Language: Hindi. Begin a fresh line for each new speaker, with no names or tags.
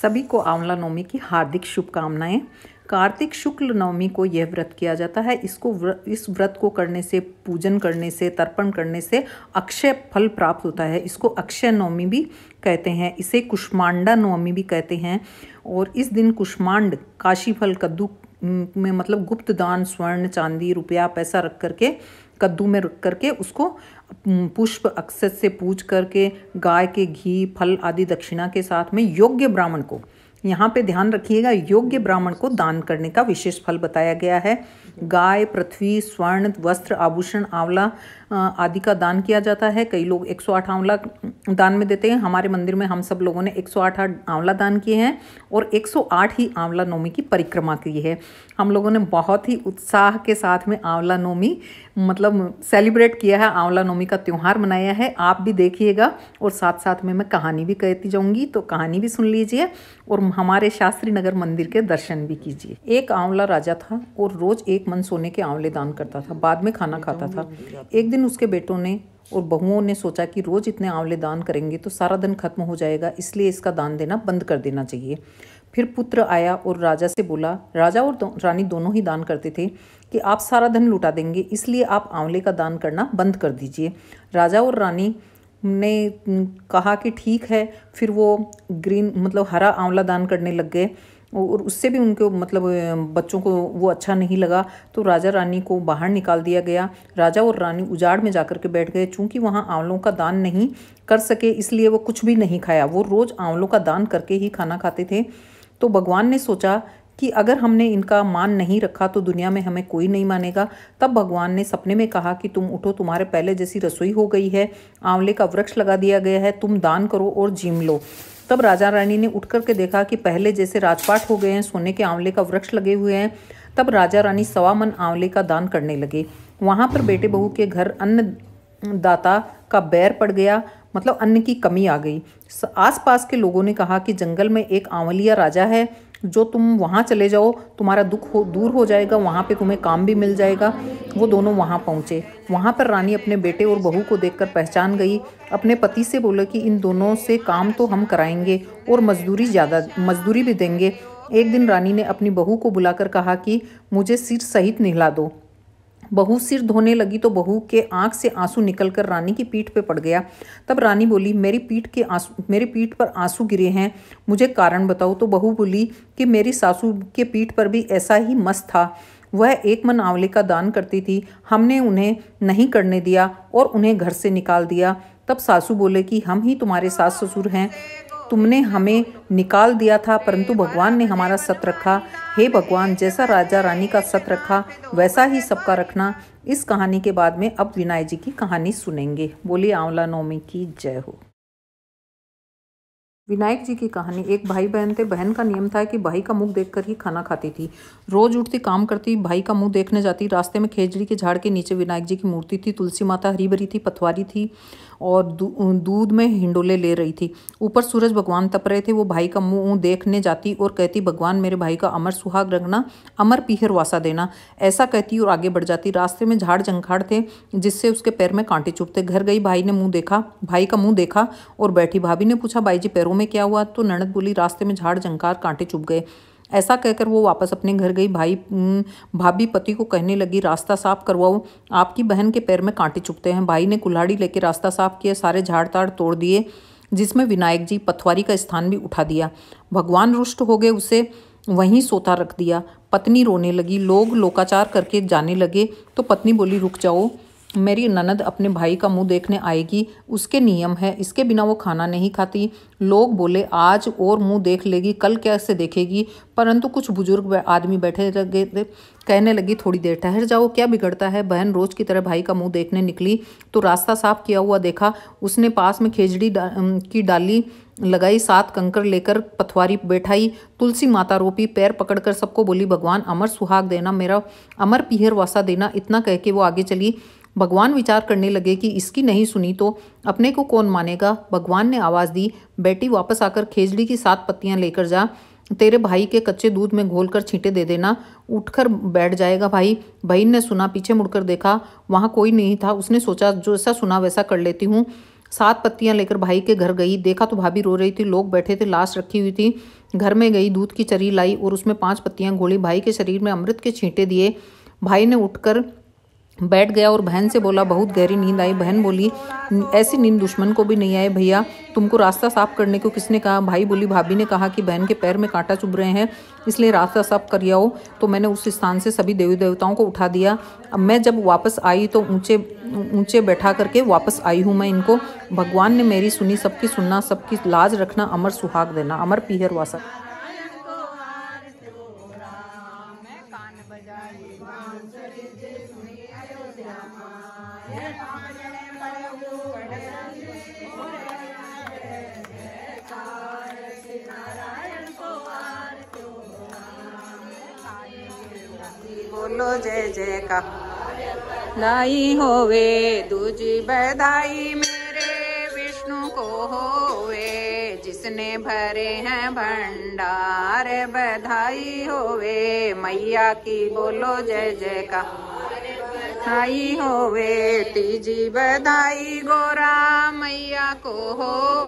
सभी को आंवला नवमी की हार्दिक शुभकामनाएं। कार्तिक शुक्ल नवमी को यह व्रत किया जाता है। इस व्रत को करने से, पूजन करने से, तर्पण करने से अक्षय फल प्राप्त होता है। इसको अक्षय नवमी भी कहते हैं, इसे कुष्मांडा नवमी भी कहते हैं। और इस दिन कुष्मांड काशी फल कद्दू में मतलब गुप्त दान, स्वर्ण चांदी रुपया पैसा रख करके कद्दू में रख करके उसको पुष्प अक्षत से पूज करके गाय के घी फल आदि दक्षिणा के साथ में योग्य ब्राह्मण को, यहाँ पे ध्यान रखिएगा, योग्य ब्राह्मण को दान करने का विशेष फल बताया गया है। गाय, पृथ्वी, स्वर्ण, वस्त्र, आभूषण, आंवला आदि का दान किया जाता है। कई लोग 108 आंवला दान में देते हैं। हमारे मंदिर में हम सब लोगों ने 108 आंवला दान किए हैं और 108 ही आंवला नवमी की परिक्रमा की है। हम लोगों ने बहुत ही उत्साह के साथ में आंवला नवमी मतलब सेलिब्रेट किया है, आंवला नवमी का त्यौहार मनाया है। आप भी देखिएगा और साथ साथ में मैं कहानी भी कहती जाऊंगी, तो कहानी भी सुन लीजिए और हमारे शास्त्री नगर मंदिर के दर्शन भी कीजिए। एक आंवला राजा था और रोज 1 मन सोने के आंवले दान करता था, बाद में खाना खाता था। एक दिन उसके बेटों ने और बहुओं ने सोचा कि रोज इतने आंवले दान करेंगे तो सारा दिन खत्म हो जाएगा, इसलिए इसका दान देना बंद कर देना चाहिए। फिर पुत्र आया और राजा से बोला, राजा और रानी दोनों ही दान करते थे, कि आप सारा धन लुटा देंगे, इसलिए आप आंवले का दान करना बंद कर दीजिए। राजा और रानी ने कहा कि ठीक है। फिर वो ग्रीन मतलब हरा आंवला दान करने लग गए और उससे भी उनको मतलब बच्चों को वो अच्छा नहीं लगा, तो राजा रानी को बाहर निकाल दिया गया। राजा और रानी उजाड़ में जाकर के बैठ गए। चूंकि वहाँ आंवलों का दान नहीं कर सके, इसलिए वो कुछ भी नहीं खाया। वो रोज़ आंवलों का दान करके ही खाना खाते थे। तो भगवान ने सोचा कि अगर हमने इनका मान नहीं रखा तो दुनिया में हमें कोई नहीं मानेगा। तब भगवान ने सपने में कहा कि तुम उठो, तुम्हारे पहले जैसी रसोई हो गई है, आंवले का वृक्ष लगा दिया गया है, तुम दान करो और जीम लो। तब राजा रानी ने उठ करके देखा कि पहले जैसे राजपाट हो गए हैं, सोने के आंवले का वृक्ष लगे हुए हैं। तब राजा रानी 1.25 मन आंवले का दान करने लगे। वहाँ पर बेटे बहू के घर अन्नदाता का बैर पड़ गया, मतलब अन्न की कमी आ गई। आसपास के लोगों ने कहा कि जंगल में एक आंवलिया राजा है, जो तुम वहाँ चले जाओ, तुम्हारा दुख दूर हो जाएगा, वहाँ पे तुम्हें काम भी मिल जाएगा। वो दोनों वहाँ पहुँचे। वहाँ पर रानी अपने बेटे और बहू को देखकर पहचान गई। अपने पति से बोले कि इन दोनों से काम तो हम कराएंगे और मजदूरी भी देंगे। एक दिन रानी ने अपनी बहू को बुलाकर कहा कि मुझे सिर सहित नहला दो। बहू सिर धोने लगी तो बहू के आंख से आंसू निकलकर रानी की पीठ पे पड़ गया। तब रानी बोली, मेरी पीठ पर आंसू गिरे हैं, मुझे कारण बताओ। तो बहू बोली कि मेरी सासू के पीठ पर भी ऐसा ही मस था, वह 1 मन आंवले का दान करती थी, हमने उन्हें नहीं करने दिया और उन्हें घर से निकाल दिया। तब सासू बोले कि हम ही तुम्हारे सास ससुर हैं, तुमने हमें निकाल दिया था, परंतु भगवान ने हमारा सत रखा। हे भगवान, जैसा राजा रानी का सत रखा वैसा ही सबका रखना। इस कहानी के बाद में अब विनायक जी की कहानी सुनेंगे। बोलिए आंवला नवमी की जय हो। विनायक जी की कहानी। एक भाई बहन थे। बहन का नियम था कि भाई का मुंह देखकर ही खाना खाती थी। रोज उठती, काम करती, भाई का मुंह देखने जाती। रास्ते में खेजड़ी के झाड़ के नीचे विनायक जी की मूर्ति थी। तुलसी माता हरी भरी थी, पथवारी थी और दूध में हिंडोले ले रही थी। ऊपर सूरज भगवान तप रहे थे। वो भाई का मुंह देखने जाती और कहती, भगवान मेरे भाई का अमर सुहाग रखना, अमर पीहर वासा देना। ऐसा कहती और आगे बढ़ जाती। रास्ते में झाड़ जंखाड़ थे जिससे उसके पैर में कांटे चुभते। घर गई, भाई का मुंह देखा और बैठी। भाभी ने पूछा, भाई जी पैरों में क्या हुआ? तो ननद बोली, रास्ते में झाड़ जंखाड़ कांटे चुभ गए। ऐसा कहकर वो वापस अपने घर गई। भाभी पति को कहने लगी, रास्ता साफ करवाओ, आपकी बहन के पैर में कांटे चुभते हैं। भाई ने कुल्हाड़ी लेके रास्ता साफ किया, सारे झाड़ ताड़ तोड़ दिए, जिसमें विनायक जी पथवारी का स्थान भी उठा दिया। भगवान रुष्ट हो गए, उसे वहीं सोता रख दिया। पत्नी रोने लगी। लोग लोकाचार करके जाने लगे तो पत्नी बोली, रुक जाओ, मेरी ननद अपने भाई का मुंह देखने आएगी, उसके नियम है, इसके बिना वो खाना नहीं खाती। लोग बोले, आज और मुंह देख लेगी, कल कैसे देखेगी? परंतु कुछ बुजुर्ग आदमी बैठे लगे, कहने लगी, थोड़ी देर ठहर जाओ, क्या बिगड़ता है? बहन रोज की तरह भाई का मुंह देखने निकली तो रास्ता साफ किया हुआ देखा। उसने पास में खेजड़ी की डाली लगाई, 7 कंकर लेकर पथवारी बैठाई, तुलसी माता रोपी, पैर पकड़कर सबको बोली, भगवान अमर सुहाग देना, मेरा अमर पीहर वासा देना। इतना कह के वो आगे चली। भगवान विचार करने लगे कि इसकी नहीं सुनी तो अपने को कौन मानेगा। भगवान ने आवाज़ दी, बेटी वापस आकर खेजड़ी की 7 पत्तियां लेकर जा, तेरे भाई के कच्चे दूध में घोलकर छींटे दे देना, उठकर बैठ जाएगा भाई। बहन ने सुना, पीछे मुड़कर देखा, वहाँ कोई नहीं था। उसने सोचा, जो ऐसा सुना वैसा कर लेती हूँ। 7 पत्तियां लेकर भाई के घर गई। देखा तो भाभी रो रही थी, लोग बैठे थे, लाश रखी हुई थी। घर में गई, दूध की चरी लाई और उसमें 5 पत्तियां घोली, भाई के शरीर में अमृत के छींटे दिए। भाई ने उठकर बैठ गया और बहन से बोला, बहुत गहरी नींद आई। बहन बोली, ऐसी नींद दुश्मन को भी नहीं आए। भैया तुमको रास्ता साफ करने को किसने कहा? भाई बोली, भाभी ने कहा कि बहन के पैर में कांटा चुभ रहे हैं, इसलिए रास्ता साफ कर आओ। तो मैंने उस स्थान से सभी देवी देवताओं को उठा दिया। अब मैं जब वापस आई तो ऊंचे बैठा करके वापस आई हूँ मैं इनको। भगवान ने मेरी सुनी, सबकी सुनना, सबकी लाज रखना, अमर सुहाग देना। अमर पीहर वासक।
बोलो जय जय का लाई होवे, दूजी बधाई मेरे विष्णु को होवे, जिसने भरे हैं भंडार बधाई होवे। मैया की बोलो जय जय का बधाई होवे, तीजी बधाई गोरा मैया को हो।